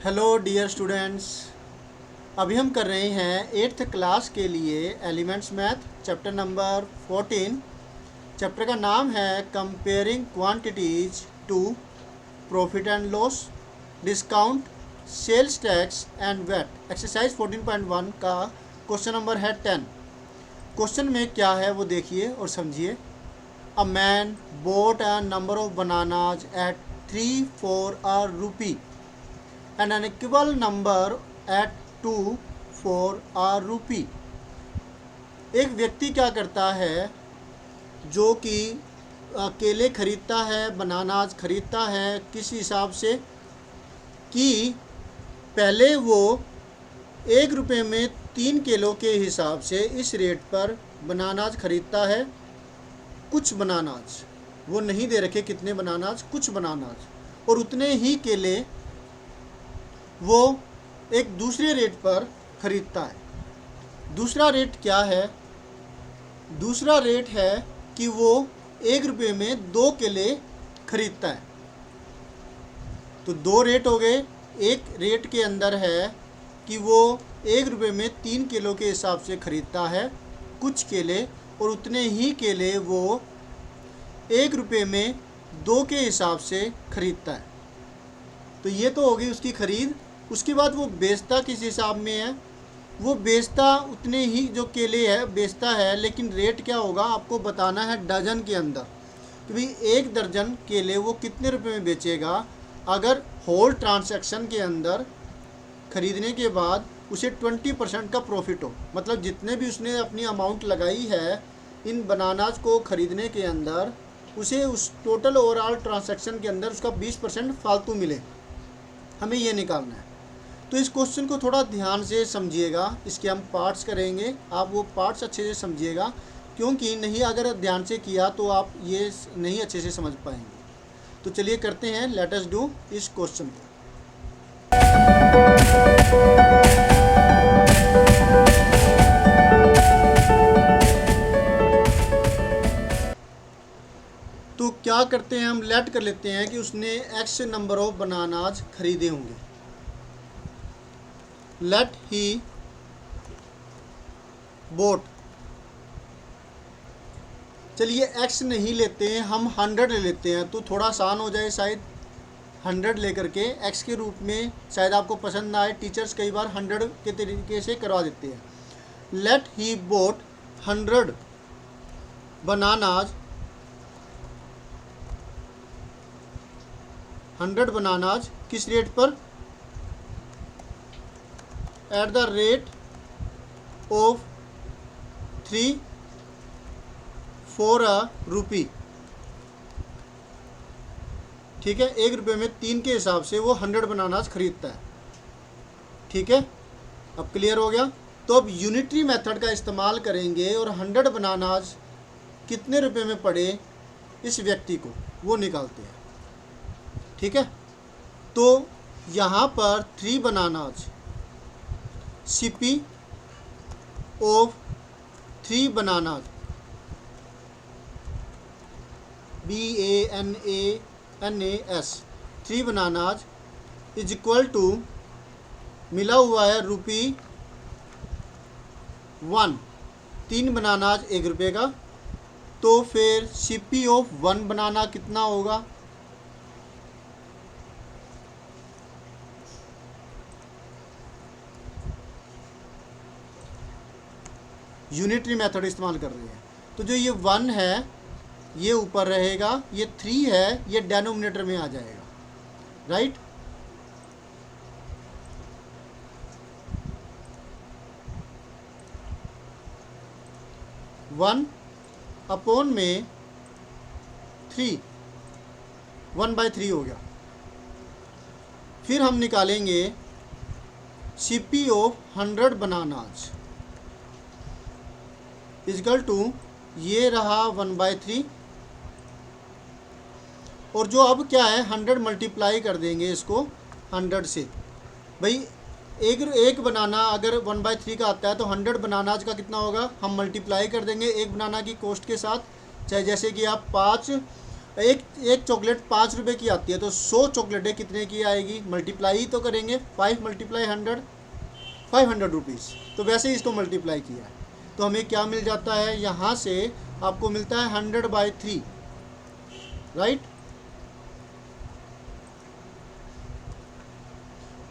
Hello dear students. अभी हम कर रहे हैं 8th क्लास के लिए एलिमेंट्स मैथ चैप्टर नंबर 14। चैप्टर का नाम है comparing quantities to profit and loss, discount, sales tax and VAT. Exercise 14.1 का क्वेश्चन नंबर है 10। क्वेश्चन में क्या है वो देखिए और समझिए। A man bought a number of bananas at 3 for a rupee and an equal number at 2 for a rupee। एक व्यक्ति क्या करता है जो कि केले खरीदता है, बनानाज खरीदता है किस हिसाब से कि पहले वो 1 रुपये में 3 किलो के हिसाब से इस रेट पर बनानाज खरीदता है। कुछ बनानाज वो नहीं दे रखे कितने बनानाज, कुछ बनानाज, और उतने ही केले वो एक दूसरे रेट पर ख़रीदता है। दूसरा रेट क्या है? दूसरा रेट है कि वो 1 रुपये में 2 केले खरीदता है। तो दो रेट हो गए। एक रेट के अंदर है कि वो 1 रुपये में 3 किलो के हिसाब से ख़रीदता है कुछ केले, और उतने ही केले वो 1 रुपये में 2 के हिसाब से ख़रीदता है। तो ये तो हो गई उसकी ख़रीद। उसके बाद वो बेचता किस हिसाब में है? वो बेचता उतने ही जो केले है बेचता है, लेकिन रेट क्या होगा आपको बताना है डजन के अंदर कि भाई 1 दर्जन केले वो कितने रुपए में बेचेगा। अगर होल ट्रांजैक्शन के अंदर ख़रीदने के बाद उसे 20% का प्रॉफिट हो, मतलब जितने भी उसने अपनी अमाउंट लगाई है इन बनानाज को ख़रीदने के अंदर, उसे उस टोटल ओवरऑल ट्रांजैक्शन के अंदर उसका 20% फालतू मिले। हमें ये निकालना है। तो इस क्वेश्चन को थोड़ा ध्यान से समझिएगा। इसके हम पार्ट्स करेंगे, आप वो पार्ट्स अच्छे से समझिएगा, क्योंकि नहीं अगर ध्यान से किया तो आप ये नहीं अच्छे से समझ पाएंगे। तो चलिए करते हैं, लेट अस डू इस क्वेश्चन को। तो क्या करते हैं, हम लेट कर लेते हैं कि उसने x नंबर ऑफ बनानाज खरीदे होंगे। लेट ही बोट, चलिए x नहीं लेते हैं, हम 100 ले लेते हैं तो थोड़ा आसान हो जाए शायद। 100 लेकर के x के रूप में शायद आपको पसंद ना आए। टीचर्स कई बार 100 के तरीके से करवा देते हैं। लेट ही बोट 100 बनानाज, 100 बनानाज किस रेट पर? At the rate of 3 for a rupee। ठीक है, 1 रुपये में 3 के हिसाब से वो 100 बनानाज खरीदता है। ठीक है, अब क्लियर हो गया। तो अब यूनिटरी मेथड का इस्तेमाल करेंगे और 100 बनानाज कितने रुपए में पड़े इस व्यक्ति को वो निकालते हैं। ठीक है, तो यहाँ पर 3 bananas, CP of 3 bananas, BANANAS 3 bananas is equal to, मिला हुआ है ₹1। 3 बनानाज 1 रुपये का, तो फिर सीपी ऑफ 1 बनाना कितना होगा? यूनिटरी मेथड इस्तेमाल कर रहे हैं तो जो ये 1 है ये ऊपर रहेगा, ये 3 है ये डेनोमिनेटर में आ जाएगा। राइट, वन अपॉन में 3, 1/3 हो गया। फिर हम निकालेंगे CP of 100 bananas is equal to, ये रहा 1/3, और जो अब क्या है 100 मल्टीप्लाई कर देंगे इसको 100 से। भाई एक बनाना अगर 1/3 का आता है तो 100 बनानाज का कितना होगा, हम मल्टीप्लाई कर देंगे एक बनाना की कॉस्ट के साथ। चाहे जैसे कि आप 5 एक एक चॉकलेट 5 रुपये की आती है, तो 100 चॉकलेटें कितने की आएगी, मल्टीप्लाई तो करेंगे, 5 मल्टीप्लाई 100, 500 रुपीज़। तो वैसे ही इसको मल्टीप्लाई किया है, तो हमें क्या मिल जाता है, यहाँ से आपको मिलता है 100/3, राइट।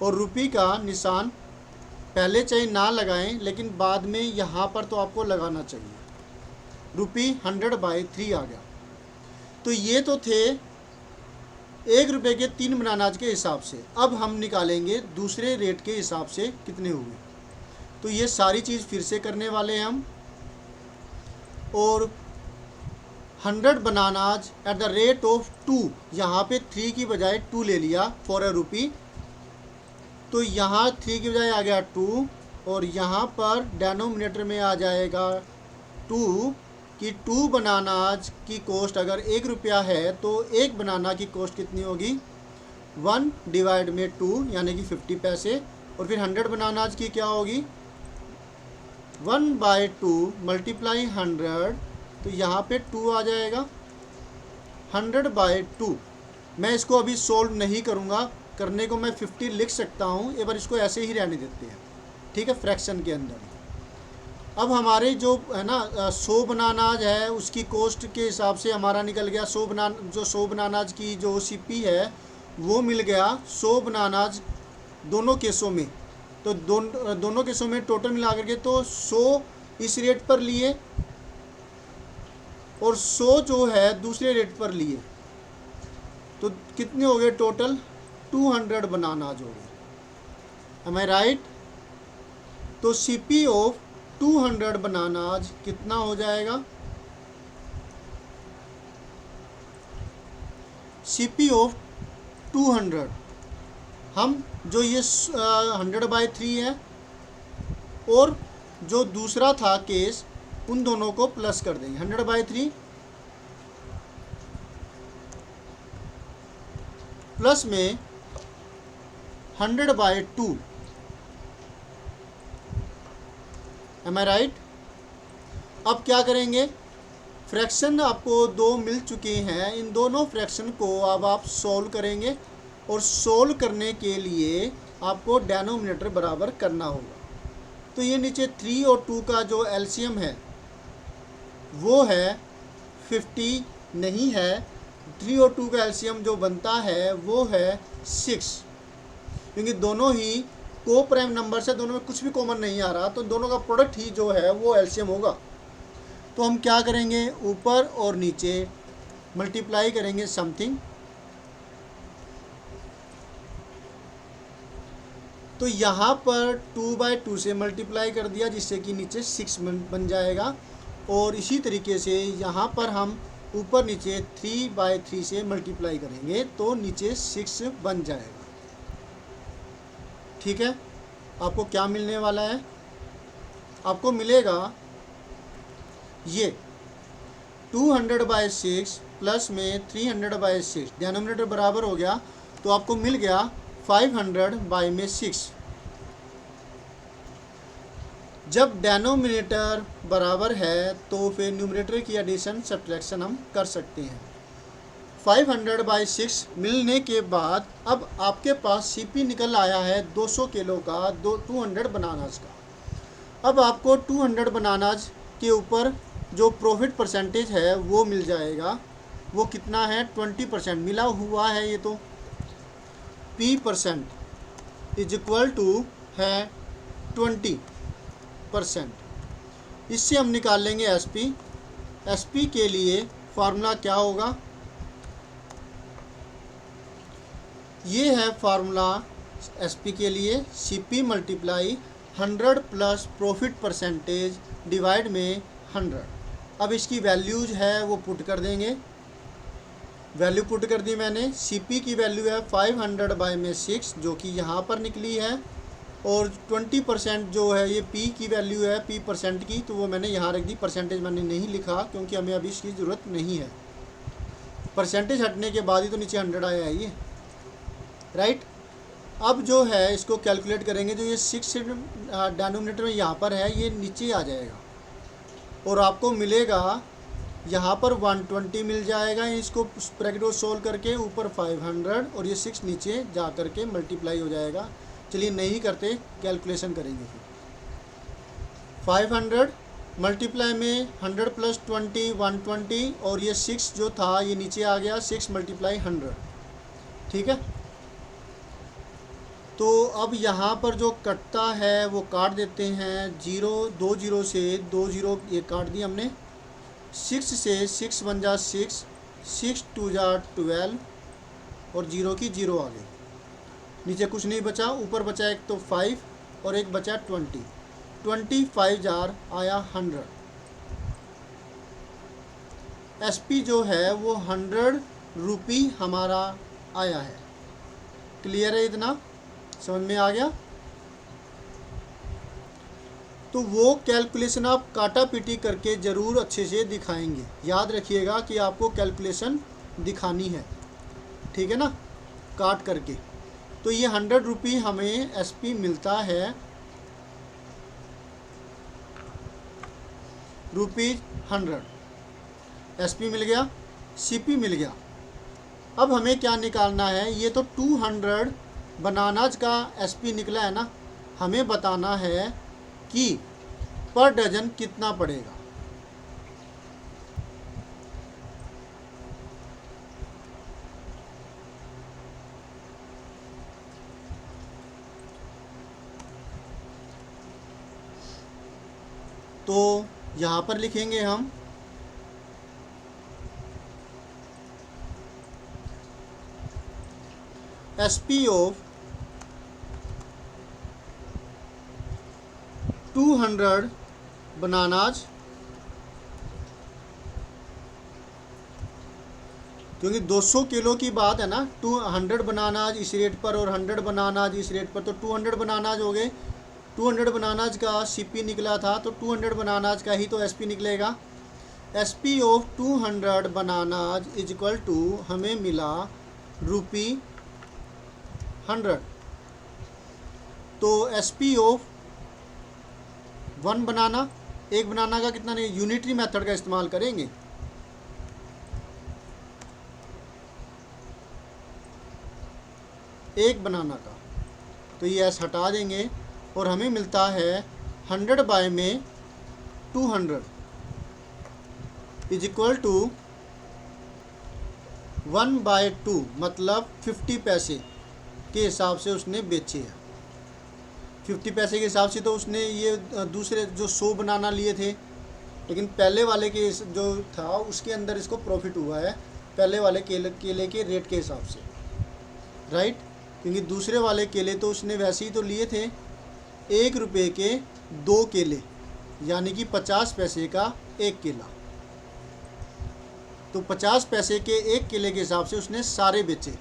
और रुपये का निशान पहले चाहे ना लगाएं, लेकिन बाद में यहाँ पर तो आपको लगाना चाहिए। रुपये 100/3 आ गया। तो ये तो थे 1 रुपये के 3 बनानाज के हिसाब से। अब हम निकालेंगे दूसरे रेट के हिसाब से कितने हुए। तो ये सारी चीज़ फिर से करने वाले हैं हम। और 100 bananas at the rate of 2, यहाँ पे 3 की बजाय 2 ले लिया फॉर अ रुपी। तो यहाँ 3 की बजाय आ गया 2, और यहाँ पर डेनोमिनेटर में आ जाएगा 2 कि 2 बनानाज की कॉस्ट अगर 1 रुपया है तो एक बनाना की कॉस्ट कितनी होगी, 1 डिवाइड में 2 यानी कि 50 पैसे। और फिर 100 बनानाज की क्या होगी, 1/2 मल्टीप्लाई 100, तो यहाँ पे 2 आ जाएगा। 100/2 मैं इसको अभी सोल्व नहीं करूँगा, करने को मैं 50 लिख सकता हूँ, एक बार इसको ऐसे ही रहने देते हैं, ठीक है, फ्रैक्शन के अंदर। अब हमारे जो है ना 100 बनानाज है उसकी कॉस्ट के हिसाब से हमारा निकल गया 100 बनानाज की जो सीपी है वो मिल गया 100 बनानाज दोनों केसों में। तो दोनों केसों में टोटल मिला करके तो 100 इस रेट पर लिए और 100 जो है दूसरे रेट पर लिए, तो कितने हो गए टोटल, 200 बनानाज हो गए। एम आई राइट। तो सीपी ऑफ 200 बनानाज कितना हो जाएगा, सीपी ऑफ 200, हम जो ये 100/3 है और जो दूसरा था केस उन दोनों को प्लस कर देंगे। 100/3 प्लस में 100/2, एम आई राइट। अब क्या करेंगे, फ्रैक्शन आपको 2 मिल चुके हैं, इन दोनों फ्रैक्शन को अब आप सोल्व करेंगे और सोल्व करने के लिए आपको डेनोमिनेटर बराबर करना होगा। तो ये नीचे 3 और 2 का जो एलसीएम है वो है 50 नहीं है, 3 और 2 का एलसीएम जो बनता है वो है 6, क्योंकि दोनों ही को प्राइम नंबर से, दोनों में कुछ भी कॉमन नहीं आ रहा, तो दोनों का प्रोडक्ट ही जो है वो एलसीएम होगा। तो हम क्या करेंगे, ऊपर और नीचे मल्टीप्लाई करेंगे समथिंग। तो यहाँ पर 2/2 से मल्टीप्लाई कर दिया जिससे कि नीचे 6 बन जाएगा। और इसी तरीके से यहाँ पर हम ऊपर नीचे 3/3 से मल्टीप्लाई करेंगे तो नीचे 6 बन जाएगा। ठीक है, आपको क्या मिलने वाला है, आपको मिलेगा ये 200/6 प्लस में 300/6, डिनोमिनेटर बराबर हो गया तो आपको मिल गया 500/6। जब डेनोमिनेटर बराबर है तो फिर न्यूमरेटर की एडिशन सब्ट्रैक्शन हम कर सकते हैं। 500/6 मिलने के बाद अब आपके पास सीपी निकल आया है 200 किलो का, 200 बनानाज का। अब आपको 200 बनानाज के ऊपर जो प्रॉफिट परसेंटेज है वो मिल जाएगा। वो कितना है, 20% मिला हुआ है। ये तो P% इज इक्वल टू है 20%। इससे हम निकाल लेंगे SP। SP के लिए फार्मूला क्या होगा, ये है फार्मूला SP के लिए, CP multiply 100 plus profit percentage divide में 100। अब इसकी वैल्यूज है वो पुट कर देंगे, वैल्यू पुट कर दी मैंने। CP की वैल्यू है 500/6 जो कि यहाँ पर निकली है, और 20% जो है ये P की वैल्यू है, P% की, तो वो मैंने यहाँ रख दी। परसेंटेज मैंने नहीं लिखा क्योंकि हमें अभी इसकी ज़रूरत नहीं है। परसेंटेज हटने के बाद ही तो नीचे 100 आया है ये, राइट। अब जो है इसको कैलकुलेट करेंगे, जो ये 6 डिनोमिनेटर में यहाँ पर है ये नीचे आ जाएगा और आपको मिलेगा यहाँ पर 120 मिल जाएगा, इसको ब्रैकेट को सोल्व करके, ऊपर 500 और ये 6 नीचे जा करके मल्टीप्लाई हो जाएगा। चलिए नहीं करते, कैलकुलेशन करेंगे फिर। 500 मल्टीप्लाई में 100 प्लस 20 120, और ये 6 जो था ये नीचे आ गया, 6 मल्टीप्लाई 100, ठीक है। तो अब यहाँ पर जो कटता है वो काट देते हैं, 2 जीरो से 2 जीरो ये काट दिया हमने, 6 से 6 बन जा 6, 6 2 जा 12, और 0 की 0 आ गई, नीचे कुछ नहीं बचा, ऊपर बचा एक तो 5 और एक बचा 20, 25 जार आया 100। एसपी जो है वो 100 रुपी हमारा आया है। क्लियर है, इतना समझ में आ गया। तो वो कैलकुलेशन आप काटा पीटी करके ज़रूर अच्छे से दिखाएंगे, याद रखिएगा कि आपको कैलकुलेशन दिखानी है, ठीक है ना, काट करके। तो ये 100 रुपी हमें एसपी मिलता है, ₹100 एसपी मिल गया, सीपी मिल गया। अब हमें क्या निकालना है, ये तो 200 बनानाज का एसपी निकला है ना, हमें बताना है कि पर डजन कितना पड़ेगा। तो यहाँ पर लिखेंगे हम एसपी ऑफ 200 बनानाज, क्योंकि 200 किलो की बात है ना, 200 बनानाज इस रेट पर और 100 बनानाज इस रेट पर, तो 200 बनानाज हो गए। 200 बनानाज का सीपी निकला था, तो 200 बनानाज का ही तो एसपी निकलेगा। SP of 200 bananas is equal to हमें मिला ₹100। तो एसपी ऑफ 1 बनाना, एक बनाना का कितना, नहीं, यूनिटरी मेथड का इस्तेमाल करेंगे। एक बनाना का, तो ये एस हटा देंगे और हमें मिलता है 100 बाय में 200 इज इक्वल टू 1/2, मतलब 50 पैसे के हिसाब से उसने बेचे हैं। 50 पैसे के हिसाब से तो उसने ये दूसरे जो 100 बनाना लिए थे, लेकिन पहले वाले के जो था उसके अंदर इसको प्रॉफिट हुआ है, पहले वाले केले के रेट के हिसाब से, राइट। क्योंकि दूसरे वाले केले तो उसने वैसे ही तो लिए थे, 1 रुपये के 2 केले, यानी कि 50 पैसे का एक केला। तो 50 पैसे के एक केले के हिसाब से उसने सारे बेचे।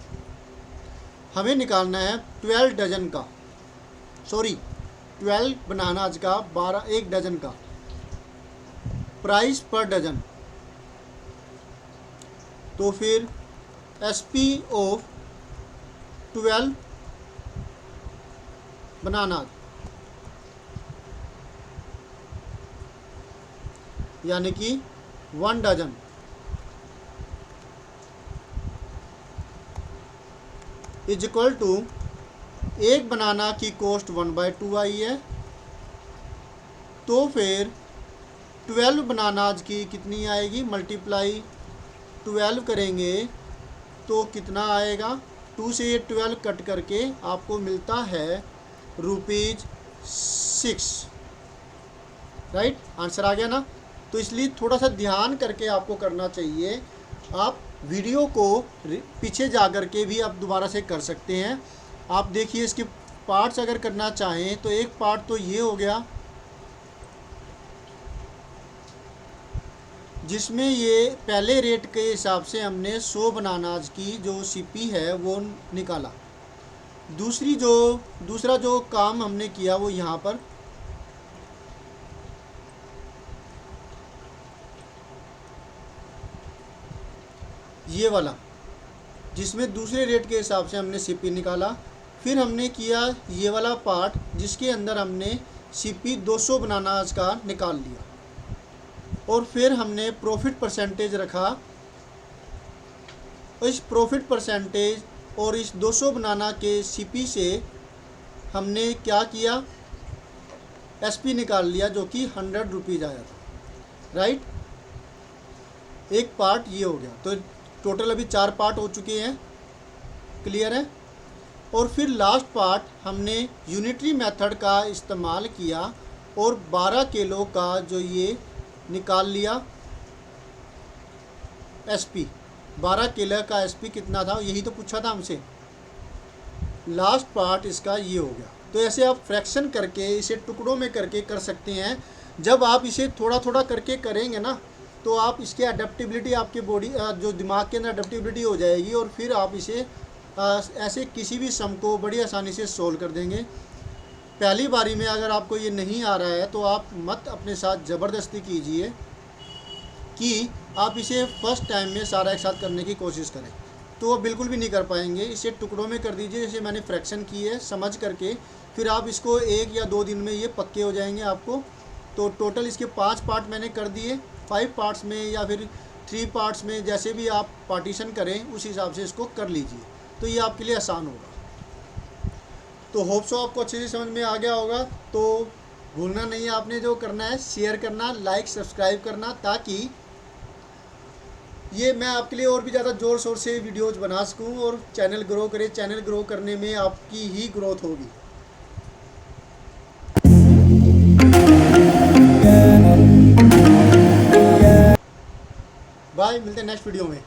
हमें निकालना है 12 डजन का, 12 बनानाज का, 1 डजन का प्राइस पर डजन। तो फिर एसपी ऑफ 12 बनानाज, यानी कि 1 डजन, इज इक्वल टू एक बनाना की कॉस्ट 1/2 आई है। तो फिर 12 बनानाज की कितनी आएगी, मल्टीप्लाई 12 करेंगे तो कितना आएगा, 2 से ये 12 कट करके आपको मिलता है ₹6, राइट। आंसर आ गया ना। तो इसलिए थोड़ा सा ध्यान करके आपको करना चाहिए। आप वीडियो को पीछे जा कर के भी आप दोबारा से कर सकते हैं। आप देखिए, इसके पार्ट्स अगर करना चाहें तो एक पार्ट तो ये हो गया जिसमें ये पहले रेट के हिसाब से हमने 100 बनानाज की जो सीपी है वो निकाला। दूसरा जो काम हमने किया वो यहाँ पर ये वाला, जिसमें दूसरे रेट के हिसाब से हमने सीपी निकाला। फिर हमने किया ये वाला पार्ट जिसके अंदर हमने सीपी 200 बनानाज का निकाल लिया। और फिर हमने प्रॉफिट परसेंटेज रखा। इस प्रॉफिट परसेंटेज और इस 200 बनाना के सीपी से हमने क्या किया, एसपी निकाल लिया जो कि 100 रुपीज़ आया था, राइट। एक पार्ट ये हो गया, तो टोटल अभी 4 पार्ट हो चुके हैं, क्लियर है। और फिर लास्ट पार्ट हमने यूनिटरी मेथड का इस्तेमाल किया और 12 किलो का जो ये निकाल लिया एसपी। 12 किलो का एसपी कितना था, यही तो पूछा था हमसे। लास्ट पार्ट इसका ये हो गया। तो ऐसे आप फ्रैक्शन करके इसे टुकड़ों में करके कर सकते हैं। जब आप इसे थोड़ा थोड़ा करके करेंगे ना, तो आप इसके अडेप्टिबिलिटी, आपके बॉडी जो दिमाग के अंदर अडेप्टिबिलिटी हो जाएगी और फिर आप इसे ऐसे किसी भी सम को बड़ी आसानी से सोल्व कर देंगे। पहली बारी में अगर आपको ये नहीं आ रहा है तो आप मत अपने साथ ज़बरदस्ती कीजिए कि आप इसे फर्स्ट टाइम में सारा एक साथ करने की कोशिश करें, तो वो बिल्कुल भी नहीं कर पाएंगे। इसे टुकड़ों में कर दीजिए जैसे मैंने फ्रैक्शन की है, समझ करके फिर आप इसको 1 या 2 दिन में ये पक्के हो जाएंगे आपको। तो टोटल इसके 5 पार्ट मैंने कर दिए, 5 पार्ट्स में या फिर 3 पार्ट्स में, जैसे भी आप पार्टीशन करें उस हिसाब से इसको कर लीजिए, तो ये आपके लिए आसान होगा। तो होप सो आपको अच्छे से समझ में आ गया होगा। तो भूलना नहीं है, आपने जो करना है शेयर करना, लाइक सब्सक्राइब करना, ताकि ये मैं आपके लिए और भी ज़्यादा ज़ोर शोर से वीडियोज़ बना सकूं और चैनल ग्रो करे। चैनल ग्रो करने में आपकी ही ग्रोथ होगी। बाय, मिलते हैं नेक्स्ट वीडियो में।